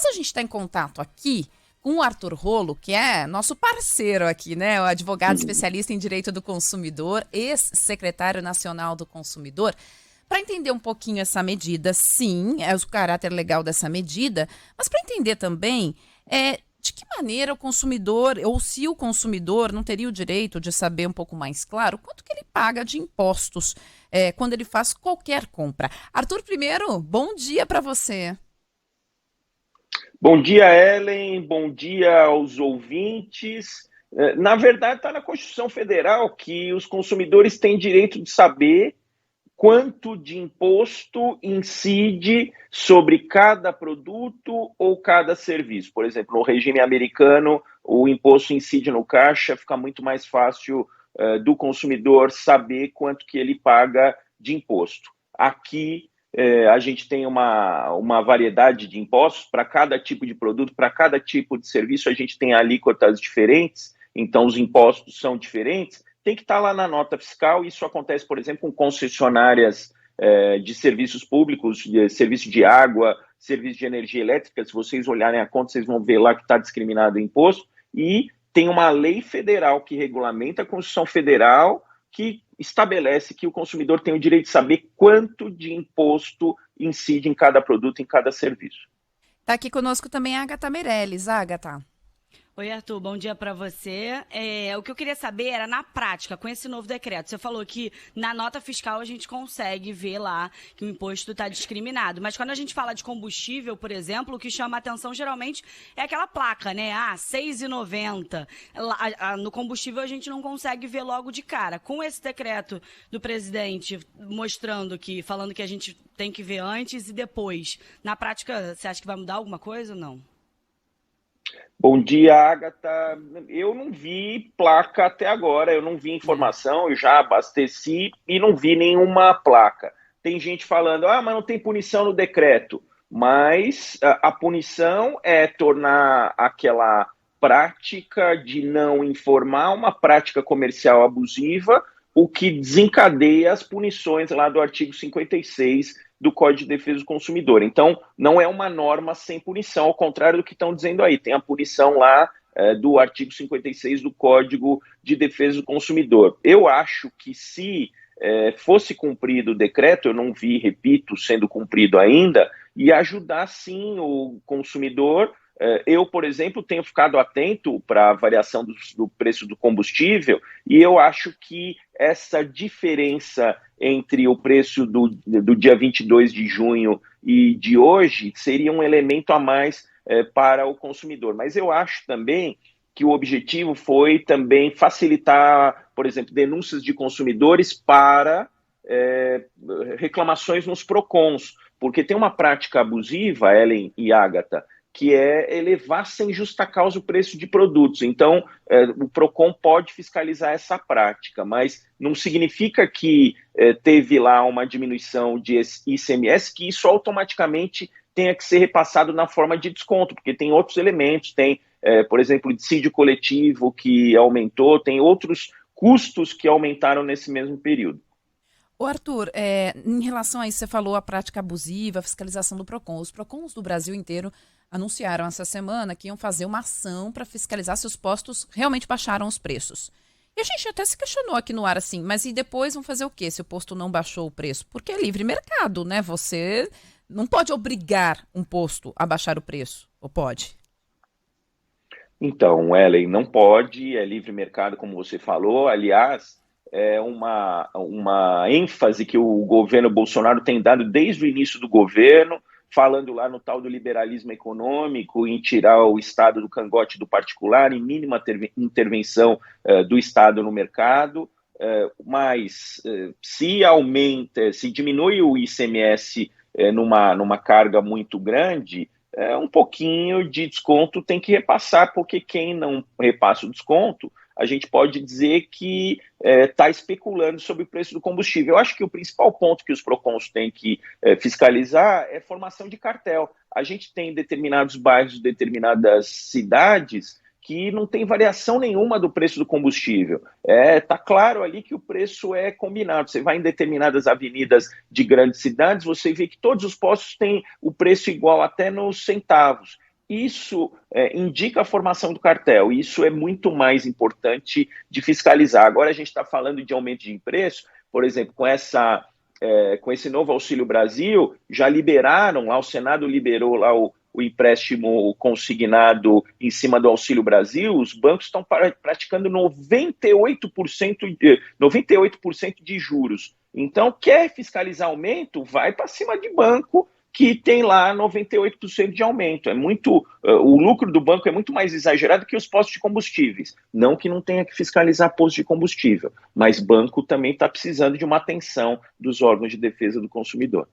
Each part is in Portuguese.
Mas a gente está em contato aqui com o Arthur Rolo, que é nosso parceiro aqui, né? O advogado especialista em direito do consumidor, ex-secretário nacional do consumidor, para entender um pouquinho essa medida. Sim, é o caráter legal dessa medida, mas para entender também de que maneira o consumidor, ou se o consumidor não teria o direito de saber um pouco mais claro quanto que ele paga de impostos quando ele faz qualquer compra. Arthur, primeiro, bom dia para você. Bom dia, Ellen. Bom dia aos ouvintes. Na verdade, está na Constituição Federal que os consumidores têm direito de saber quanto de imposto incide sobre cada produto ou cada serviço. Por exemplo, no regime americano, o imposto incide no caixa, fica muito mais fácil do consumidor saber quanto que ele paga de imposto. Aqui, a gente tem uma variedade de impostos para cada tipo de produto, para cada tipo de serviço, a gente tem alíquotas diferentes, então os impostos são diferentes. Tem que estar lá na nota fiscal. Isso acontece, por exemplo, com concessionárias de serviços públicos, de serviço de água, serviço de energia elétrica. Se vocês olharem a conta, vocês vão ver lá que está discriminado o imposto. E tem uma lei federal que regulamenta a Constituição Federal, que estabelece que o consumidor tem o direito de saber quanto de imposto incide em cada produto, em cada serviço. Está aqui conosco também a Agatha Meirelles. Agatha. Oi, Arthur, bom dia para você. O que eu queria saber era, na prática, com esse novo decreto, você falou que na nota fiscal a gente consegue ver lá que o imposto está discriminado, mas quando a gente fala de combustível, por exemplo, o que chama a atenção geralmente é aquela placa, né? R$ 6,90. No combustível a gente não consegue ver logo de cara. Com esse decreto do presidente mostrando falando que a gente tem que ver antes e depois, na prática, você acha que vai mudar alguma coisa ou não? Bom dia, Agatha. Eu não vi placa até agora, eu não vi informação, eu já abasteci e não vi nenhuma placa. Tem gente falando, mas não tem punição no decreto. Mas a punição é tornar aquela prática de não informar uma prática comercial abusiva, o que desencadeia as punições lá do artigo 56 do Código de Defesa do Consumidor. Então, não é uma norma sem punição, ao contrário do que estão dizendo aí. Tem a punição lá do artigo 56 do Código de Defesa do Consumidor. Eu acho que se fosse cumprido o decreto, eu não vi, repito, sendo cumprido ainda, ia ajudar sim o consumidor. Eu, por exemplo, tenho ficado atento para a variação do preço do combustível e eu acho que essa diferença entre o preço do dia 22 de junho e de hoje seria um elemento a mais para o consumidor. Mas eu acho também que o objetivo foi também facilitar, por exemplo, denúncias de consumidores para reclamações nos PROCONs, porque tem uma prática abusiva, Ellen e Agatha, que é elevar sem justa causa o preço de produtos. Então, o PROCON pode fiscalizar essa prática, mas não significa que teve lá uma diminuição de ICMS, que isso automaticamente tenha que ser repassado na forma de desconto, porque tem outros elementos, tem, por exemplo, o dissídio coletivo que aumentou, tem outros custos que aumentaram nesse mesmo período. Ô Arthur, em relação a isso, você falou a prática abusiva, a fiscalização do PROCON. Os PROCONs do Brasil inteiro anunciaram essa semana que iam fazer uma ação para fiscalizar se os postos realmente baixaram os preços. E a gente até se questionou aqui no ar assim, mas e depois vão fazer o quê se o posto não baixou o preço? Porque é livre mercado, né? Você não pode obrigar um posto a baixar o preço, ou pode? Então, Ellen, não pode, é livre mercado, como você falou. Aliás, é uma ênfase que o governo Bolsonaro tem dado desde o início do governo, falando lá no tal do liberalismo econômico, em tirar o Estado do cangote do particular, em mínima intervenção do Estado no mercado, mas se aumenta, se diminui o ICMS numa carga muito grande, um pouquinho de desconto tem que repassar, porque quem não repassa o desconto, a gente pode dizer que está especulando sobre o preço do combustível. Eu acho que o principal ponto que os PROCONs têm que fiscalizar é formação de cartel. A gente tem determinados bairros, determinadas cidades que não tem variação nenhuma do preço do combustível. Está claro ali que o preço é combinado. Você vai em determinadas avenidas de grandes cidades, você vê que todos os postos têm o preço igual até nos centavos. isso indica a formação do cartel. Isso é muito mais importante de fiscalizar. Agora a gente está falando de aumento de preço, por exemplo, com esse novo Auxílio Brasil, já liberaram, lá o Senado liberou lá o empréstimo consignado em cima do Auxílio Brasil, os bancos estão praticando 98% de juros. Então, quer fiscalizar aumento? Vai para cima de banco que tem lá 98% de aumento. O lucro do banco é muito mais exagerado que os postos de combustíveis. Não que não tenha que fiscalizar postos de combustível, mas banco também está precisando de uma atenção dos órgãos de defesa do consumidor.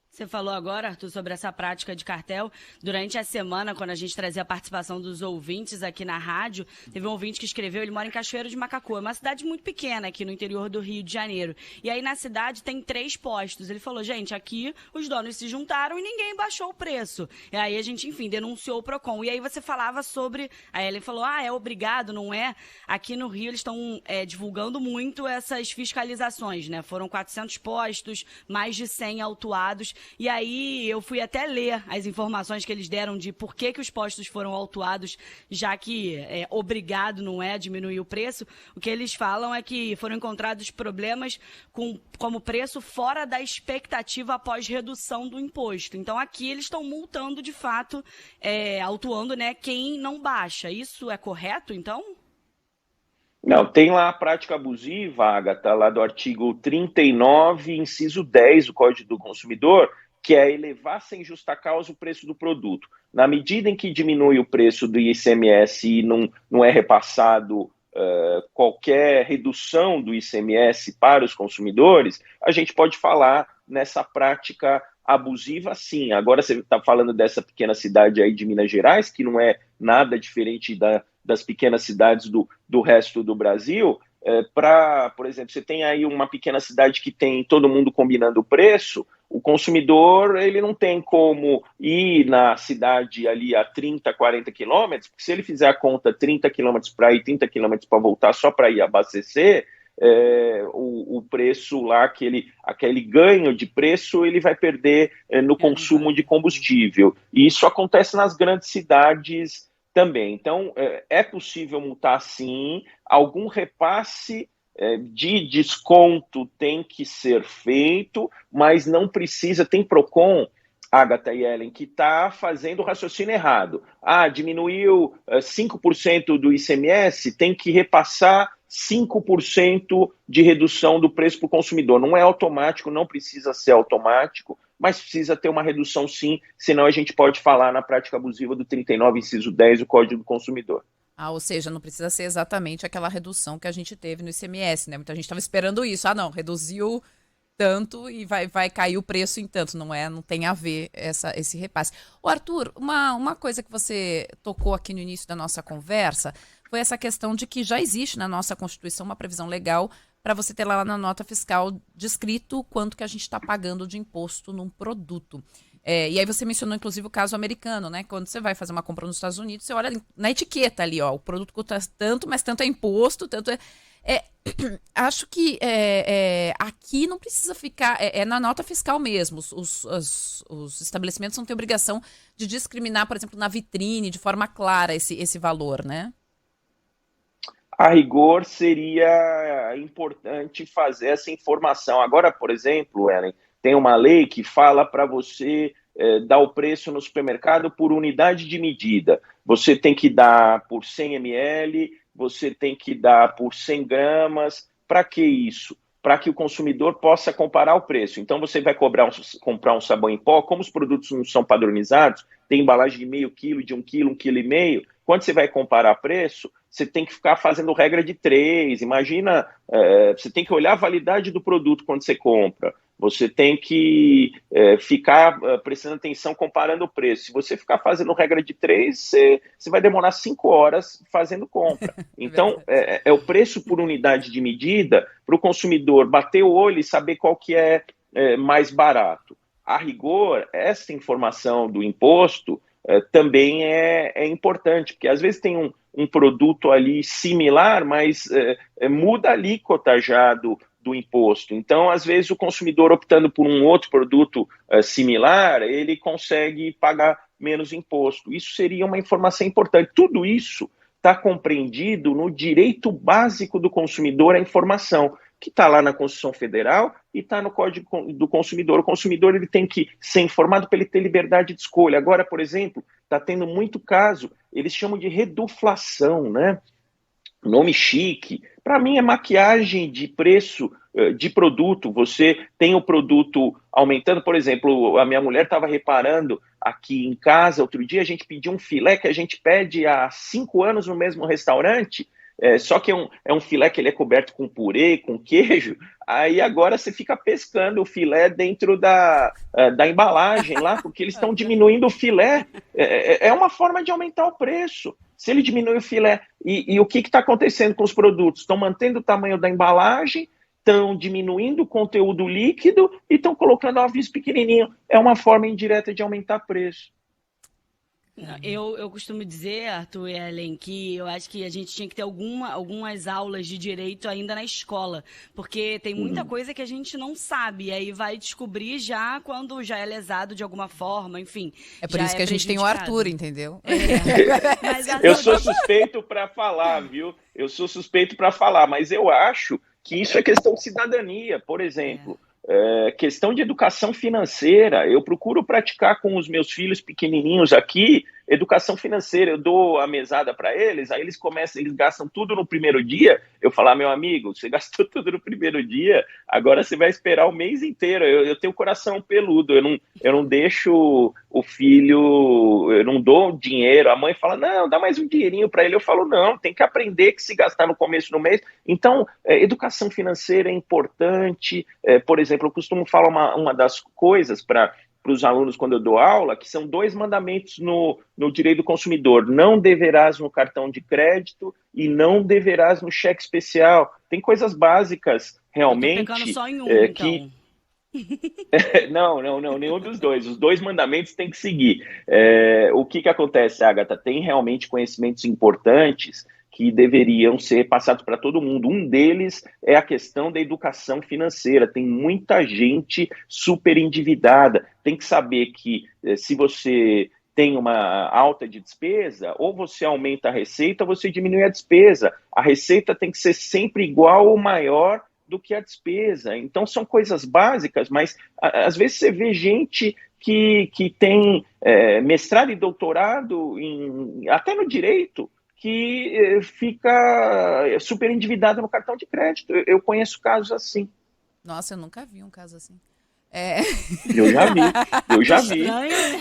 Você falou agora, Arthur, sobre essa prática de cartel. Durante a semana, quando a gente trazia a participação dos ouvintes aqui na rádio, teve um ouvinte que escreveu, ele mora em Cachoeiro de Macacu, é uma cidade muito pequena aqui no interior do Rio de Janeiro. E aí na cidade tem 3 postos. Ele falou, gente, aqui os donos se juntaram e ninguém baixou o preço. E aí a gente, enfim, denunciou o Procon. E aí você falava sobre... Aí ele falou, é obrigado, não é? Aqui no Rio eles estão divulgando muito essas fiscalizações, né? Foram 400 postos, mais de 100 autuados. E aí eu fui até ler as informações que eles deram de por que os postos foram autuados, já que obrigado não é diminuir o preço. O que eles falam é que foram encontrados problemas como preço fora da expectativa após redução do imposto. Então aqui eles estão multando de fato, autuando, né, quem não baixa. Isso é correto, então? Não, tem lá a prática abusiva, Agatha, lá do artigo 39, inciso 10 do Código do Consumidor, que é elevar sem justa causa o preço do produto. Na medida em que diminui o preço do ICMS e não é repassado qualquer redução do ICMS para os consumidores, a gente pode falar nessa prática abusiva, sim. Agora você está falando dessa pequena cidade aí de Minas Gerais, que não é nada diferente das pequenas cidades do resto do Brasil. Por exemplo, você tem aí uma pequena cidade que tem todo mundo combinando o preço, o consumidor ele não tem como ir na cidade ali a 30, 40 quilômetros, porque se ele fizer a conta 30 quilômetros para ir, 30 quilômetros para voltar só para ir abastecer, o preço lá, aquele ganho de preço, ele vai perder no consumo de combustível. E isso acontece nas grandes cidades também. Então, é possível multar sim, algum repasse de desconto tem que ser feito, mas não precisa, tem Procon, Agatha e Ellen, que está fazendo o raciocínio errado. Diminuiu 5% do ICMS, tem que repassar 5% de redução do preço para o consumidor. Não é automático, não precisa ser automático, mas precisa ter uma redução sim, senão a gente pode falar na prática abusiva do 39, inciso 10 do Código do Consumidor. Ou seja, não precisa ser exatamente aquela redução que a gente teve no ICMS, né? Muita gente estava esperando isso. Não, reduziu tanto e vai cair o preço em tanto. Não tem a ver esse repasse. Arthur, uma coisa que você tocou aqui no início da nossa conversa foi essa questão de que já existe na nossa Constituição uma previsão legal para você ter lá na nota fiscal descrito quanto que a gente está pagando de imposto num produto. E aí você mencionou, inclusive, o caso americano, né? Quando você vai fazer uma compra nos Estados Unidos, você olha na etiqueta ali, o produto custa tanto, mas tanto é imposto, tanto acho que aqui não precisa ficar, na nota fiscal mesmo. Os estabelecimentos não têm obrigação de discriminar, por exemplo, na vitrine, de forma clara, esse valor, né? A rigor, seria importante fazer essa informação. Agora, por exemplo, Ellen, tem uma lei que fala para você dar o preço no supermercado por unidade de medida. Você tem que dar por 100 ml, você tem que dar por 100 gramas. Para que isso? Para que o consumidor possa comparar o preço. Então, você vai comprar um sabão em pó, como os produtos não são padronizados, tem embalagem de meio quilo, de 1 quilo, 1,5 quilo. Quando você vai comparar preço, você tem que ficar fazendo regra de 3. Imagina, você tem que olhar a validade do produto quando você compra. Você tem que ficar prestando atenção comparando o preço. Se você ficar fazendo regra de 3, você vai demorar 5 horas fazendo compra. Então, é o preço por unidade de medida para o consumidor bater o olho e saber qual que é mais barato. A rigor, essa informação do imposto também é importante, porque às vezes tem um produto ali similar, mas muda a alíquota já do imposto. Então, às vezes, o consumidor optando por um outro produto similar, ele consegue pagar menos imposto. Isso seria uma informação importante. Tudo isso está compreendido no direito básico do consumidor à informação, que está lá na Constituição Federal e está no Código do Consumidor. O consumidor ele tem que ser informado para ele ter liberdade de escolha. Agora, por exemplo, está tendo muito caso, eles chamam de reduflação, né? Nome chique. Para mim é maquiagem de preço de produto. Você tem o produto aumentando, por exemplo, a minha mulher estava reparando aqui em casa, outro dia a gente pediu um filé que a gente pede há 5 anos no mesmo restaurante, só que é um filé que ele é coberto com purê, com queijo, aí agora você fica pescando o filé dentro da embalagem lá, porque eles estão diminuindo o filé. É uma forma de aumentar o preço. Se ele diminui o filé, e o que está acontecendo com os produtos? Estão mantendo o tamanho da embalagem, estão diminuindo o conteúdo líquido e estão colocando um aviso pequenininho. É uma forma indireta de aumentar preço. Eu costumo dizer, Arthur e Ellen, que eu acho que a gente tinha que ter algumas aulas de direito ainda na escola, porque tem muita coisa que a gente não sabe, e aí vai descobrir já quando já é lesado de alguma forma, enfim. É por isso que a gente tem o Arthur, entendeu? Mas, Arthur, eu sou suspeito para falar, viu? Eu sou suspeito para falar, mas eu acho que isso é questão de cidadania, por exemplo. Questão de educação financeira, eu procuro praticar com os meus filhos pequenininhos aqui, educação financeira, eu dou a mesada para eles, aí eles gastam tudo no primeiro dia, eu falo, meu amigo, você gastou tudo no primeiro dia, agora você vai esperar o mês inteiro, eu tenho coração peludo, eu não deixo o filho, eu não dou dinheiro, a mãe fala, não, dá mais um dinheirinho para ele, eu falo, não, tem que aprender que se gastar no começo do mês, então, educação financeira é importante, por exemplo, eu costumo falar uma das coisas para os alunos quando eu dou aula, que são 2 mandamentos no direito do consumidor. Não deverás no cartão de crédito e não deverás no cheque especial. Tem coisas básicas, realmente... Eu tô pegando só em um, então. Não, nenhum dos dois. Os 2 mandamentos tem que seguir. O que acontece, Agatha? Tem realmente conhecimentos importantes que deveriam ser passados para todo mundo. Um deles é a questão da educação financeira. Tem muita gente super endividada. Tem que saber que se você tem uma alta de despesa, ou você aumenta a receita, ou você diminui a despesa. A receita tem que ser sempre igual ou maior do que a despesa. Então, são coisas básicas, mas às vezes você vê gente que tem mestrado e doutorado até no direito, que fica super endividada no cartão de crédito. Eu conheço casos assim. Nossa, eu nunca vi um caso assim. Eu já vi.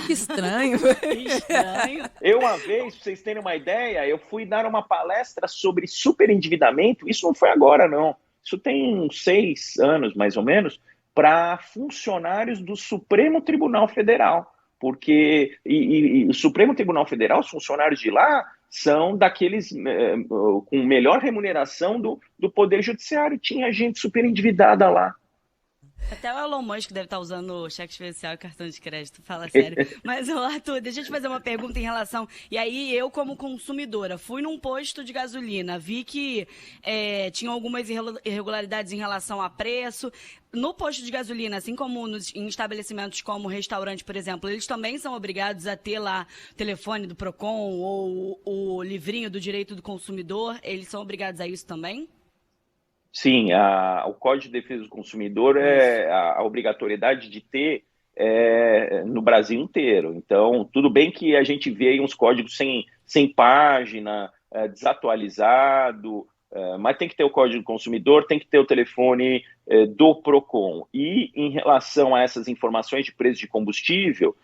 Que estranho. Que estranho. Eu, uma vez, para vocês terem uma ideia, eu fui dar uma palestra sobre superendividamento. Isso não foi agora, não. Isso tem uns 6 anos, mais ou menos, para funcionários do Supremo Tribunal Federal. Porque o Supremo Tribunal Federal, os funcionários de lá, são daqueles com melhor remuneração do Poder Judiciário. Tinha gente super endividada lá. Até o Elon Musk deve estar usando cheque especial e cartão de crédito, fala sério. Mas, Arthur, deixa eu te fazer uma pergunta em relação... E aí, eu como consumidora, fui num posto de gasolina, vi que tinha algumas irregularidades em relação a preço. No posto de gasolina, assim como em estabelecimentos como restaurante, por exemplo, eles também são obrigados a ter lá o telefone do PROCON ou o livrinho do direito do consumidor? Eles são obrigados a isso também? Sim, o Código de Defesa do Consumidor a obrigatoriedade de ter no Brasil inteiro. Então, tudo bem que a gente vê aí uns códigos sem página, desatualizado, mas tem que ter o Código do Consumidor, tem que ter o telefone do PROCON. E em relação a essas informações de preço de combustível,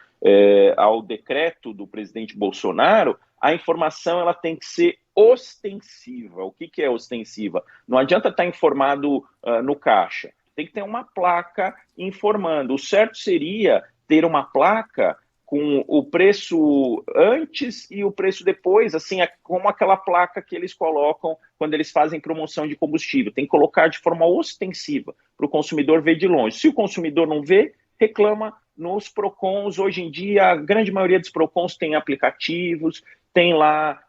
ao decreto do presidente Bolsonaro, a informação ela tem que ser ostensiva. O que é ostensiva? Não adianta estar informado no caixa. Tem que ter uma placa informando. O certo seria ter uma placa com o preço antes e o preço depois, assim, como aquela placa que eles colocam quando eles fazem promoção de combustível. Tem que colocar de forma ostensiva para o consumidor ver de longe. Se o consumidor não vê, reclama nos PROCONs. Hoje em dia, a grande maioria dos PROCONs tem aplicativos, tem lá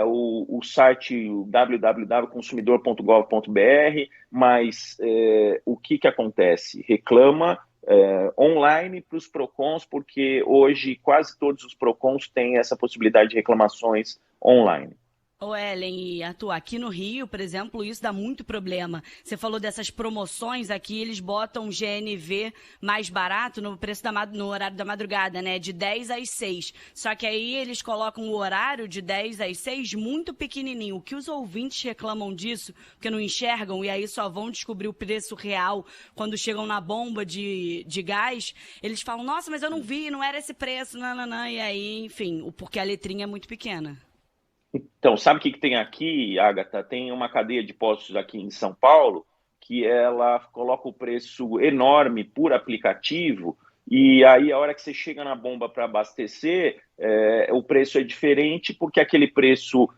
o site www.consumidor.gov.br, mas o que acontece? Reclama online para os PROCONs, porque hoje quase todos os PROCONs têm essa possibilidade de reclamações online. Ô Ellen e Arthur, aqui no Rio, por exemplo, isso dá muito problema. Você falou dessas promoções aqui, eles botam GNV mais barato no preço no horário da madrugada, né? De 10 às 6. Só que aí eles colocam o horário de 10 às 6 muito pequenininho. O que os ouvintes reclamam disso, porque não enxergam e aí só vão descobrir o preço real quando chegam na bomba de gás, eles falam, nossa, mas eu não vi, não era esse preço, nananã. E aí, enfim, porque a letrinha é muito pequena. Então, sabe o que tem aqui, Agatha? Tem uma cadeia de postos aqui em São Paulo que ela coloca o preço enorme por aplicativo e aí a hora que você chega na bomba para abastecer, o preço é diferente porque aquele preço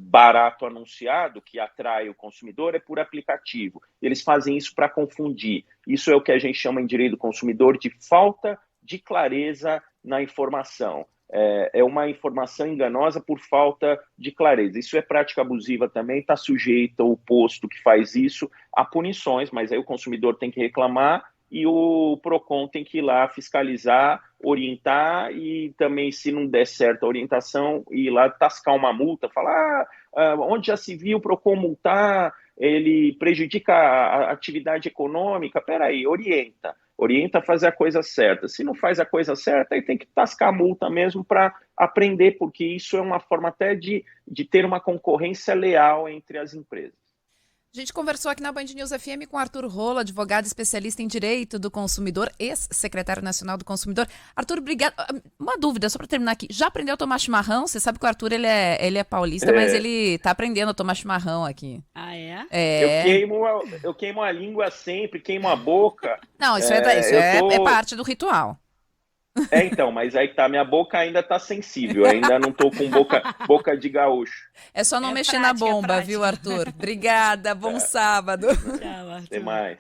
barato anunciado que atrai o consumidor é por aplicativo. Eles fazem isso para confundir. Isso é o que a gente chama em direito do consumidor de falta de clareza na informação. É uma informação enganosa por falta de clareza. Isso é prática abusiva também, está sujeito o posto que faz isso a punições, mas aí o consumidor tem que reclamar e o PROCON tem que ir lá fiscalizar, orientar e também, se não der certo a orientação, ir lá tascar uma multa, falar onde já se viu o PROCON multar, ele prejudica a atividade econômica, peraí, orienta a fazer a coisa certa. Se não faz a coisa certa, aí tem que tascar a multa mesmo para aprender, porque isso é uma forma até de ter uma concorrência leal entre as empresas. A gente conversou aqui na Band News FM com Arthur Rolo, advogado especialista em direito do consumidor, ex-secretário nacional do consumidor. Arthur, obrigado. Uma dúvida, só para terminar aqui. Já aprendeu a tomar chimarrão? Você sabe que o Arthur ele é paulista, mas ele está aprendendo a tomar chimarrão aqui. Ah, é? Eu queimo a língua sempre, queimo a boca. Não, isso é parte do ritual. Então, mas aí tá, minha boca ainda tá sensível, ainda não tô com boca de gaúcho. É só não mexer na bomba, viu, Arthur? Obrigada, bom sábado. Tchau, Arthur. Até mais.